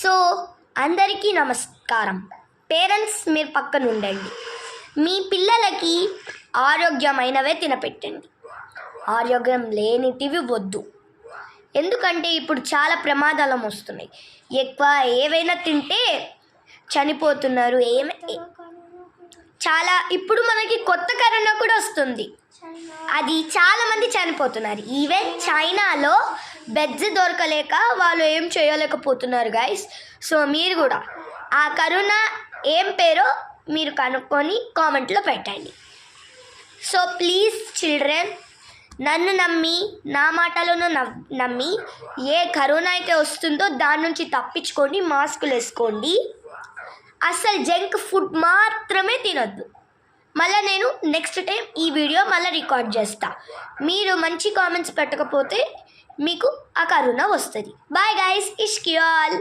So అందరికీ నమస్కారం. Parents మీరు పక్కన ఉండండి. మీ పిల్లలకి ఆరోగ్యమైనవే తినపెట్టండి. ఆరోగ్యం లేనిటివి వద్దు. ఎందుకంటే ఇప్పుడు చాలా ప్రమాదాలు వస్తున్నాయి. ఎక్కువ ఏవైనా తింటే చనిపోతున్నారు. చాలా ఇప్పుడు మనకి కొత్త కరోనా కూడా వస్తుంది. అది చాలామంది చనిపోతున్నారు. ఈవెన్ చైనాలో బెడ్స్ దొరకలేక వాళ్ళు ఏం చేయలేకపోతున్నారు గైస్. సో మీరు కూడా ఆ కరోనా ఏం పేరో మీరు కనుక్కొని కామెంట్లో పెట్టండి. సో ప్లీజ్ చిల్డ్రన్, నన్ను నమ్మి నా మాటలను నమ్మి ఏ కరోనా అయితే వస్తుందో దాని నుంచి తప్పించుకోండి. మాస్కులు వేసుకోండి. అసలు జంక్ ఫుడ్ మాత్రమే తినొద్దు. మళ్ళీ నేను నెక్స్ట్ టైం ఈ వీడియో మళ్ళీ రికార్డ్ చేస్తా. మీరు మంచి కామెంట్స్ పెట్టకపోతే మీకు ఆ కరోనా వస్తుంది. బాయ్ గైస్, ఇష్క్ యూ ఆల్.